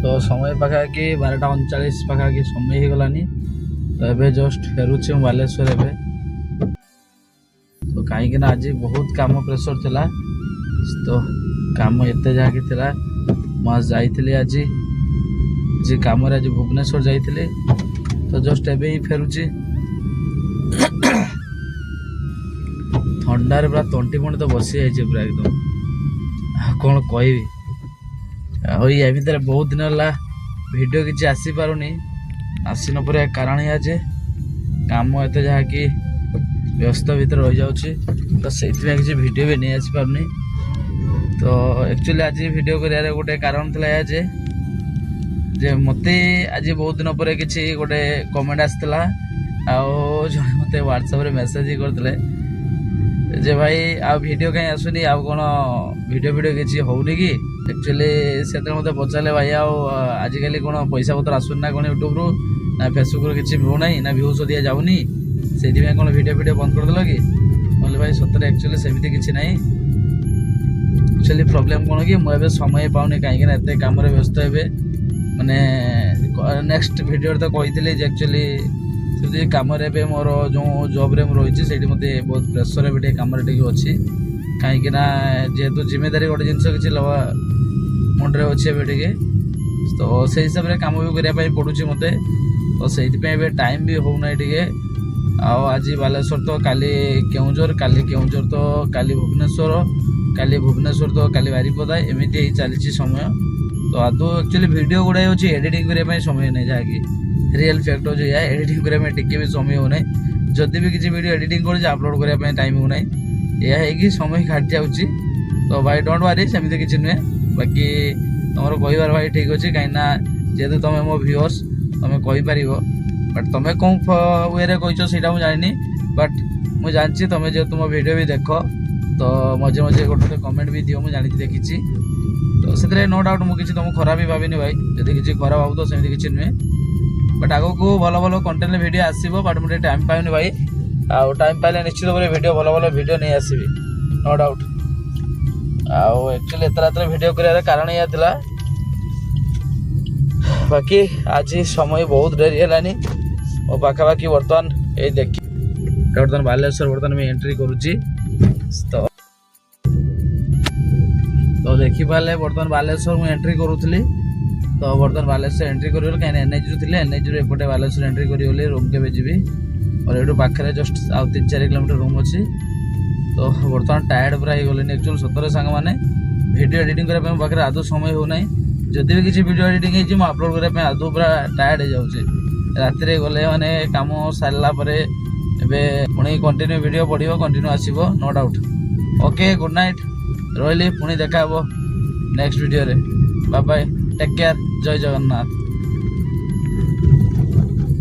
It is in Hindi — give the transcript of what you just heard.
तो समय पाखापाखि 12:39 पाखापाखि समय हो गलानी। तो एबे जस्ट फेरुचे बालेश्वर एबे। तो कहीं आज बहुत काम प्रेसर थिला। तो काम एते जहाँकि थिला मैं जाइली आज जी काम आज भुवनेश्वर जाइली। तो जस्ट एबे ही फेरुची थंडार पूरा तंटी पुणी तो बसी जाइए पूरा एकदम कौन कह या भितर बहुत दिन है वीडियो किसी आसी पारुनी। आसीन पर कारण या जे काम एत जहाँकि व्यस्त भीतर रही जाऊँगी। तो से किसी वीडियो भी नहीं आसी पारुनी। तो एक्चुअली आज वीडियो कर गोटे कारण था या जे मते आज बहुत दिन पर किसी गोटे कमेंट आसाला जड़े मत व्हाट्सएप रे मेसेज करते जे भाई आ वीडियो कहीं आसुनी आ कौन वीडियो किसी होनी कि एक्चुअली से मत पचारे भाई आजिकल कौन पैसा पतर आसुनी ना कौन यूट्यूब रु ना फेसबुक रू किसी मिलूना ना भ्यूज दिया जाऊनी से कौन वीडियो बंद करदेल कि बोले भाई सतरे एक्चुअली सेमती किसी ना। एक्चुअली प्रोब्लेम कौन कि मुझे समय पाऊनी कहीं एत कम व्यस्त हे माने नेक्स्ट वीडियो तो कही एक्चुअली से कम मोर जो जॉब रे रही से मत बहुत प्रेसर भी कम अच्छी कहीं जेहेतु जिम्मेदारी गोटे जिनस किसी मुंडे अच्छे टे। तो से हिसाब से कम भी करने पड़ूँ मत। तो से टाइम भी होना टे। आज बालेश्वर तो काली केउंझर काली केउंझर तो काली भुवनेश्वर काली भुवनेश्वर तो काली बारिपदा एमती चली समय। तो आदौ एक्चुअली वीडियो गुड़ाई अच्छी एडिटिंग करने समय नहीं जहाँकि रियल फैक्ट हो एडिटिंग करने टिके भी समय होना। जदि भी किसी वीडियो एडिटिंग कर अपलोड करने टाइम होना यह समय काट जाऊँगी। तो भाई डोंट वरी सेमती किसी नुहे बाकी तुम कहबार भाई ठीक अच्छे कहीं जेहेतु तुम मो व्यूअर्स तुम कहीपर बट तुम कौन वे कहीच से जानी बट मुझे जानची तुम जेहेतु मो वीडियो भी देख तो मजे मजे गोटे कमेंट भी दियो मुझे देखी। तो से नो डाउट मुझे तुमको खराब भी भाविनी भाई जब किसी खराब भाव तो सेमती किसी नुहे बट आग को भल भल कंटेंट वीडियो आसो बट मुझे टाइम पाऊनी भाई आउ टाइम पाइले निश्चित भाव वीडियो भल भल वीडियो नहीं आसबि नो डाउट। आउ एक्चुअली एत रात वीडियो कर कारण या था बाकी आज समय बहुत डेरी है मो पाखापाखि बर्तमान ये देखी बर्तमान बालेश्वर बर्तमान मैं एंट्री करुच्ची। तो देखी पारे बर्तमान बालेश्वर मुझे एंट्री करूली। तो बर्तमान बालेश्वर एंट्री कर कहीं एनएच रू एनएच रू एपटे बालेश्वर एंट्री करी रूम के जी और ये पाखे जस्ट आउ 3-4 किलोमीटर रूम अच्छी। तो बर्तमान टायर्ड पूरा हो गले एक्चुअल सतरे सांग मैंने वीडियो एडिटिंग करने पाखे आदौ समय होना। जदि भी किसी वीडियो एडिटिंग हो अपलोड करने आदौ पूरा टायर्ड हो जाऊँगी राति गले मैंने कम सारा पुणी कंटिन्यू वीडियो पड़ो कंटिन्यू आसो no doubt. Okay good night रही पुणी देखा नेक्स्ट वीडियो रे बाय बाय टेक केयर जय जगन्नाथ।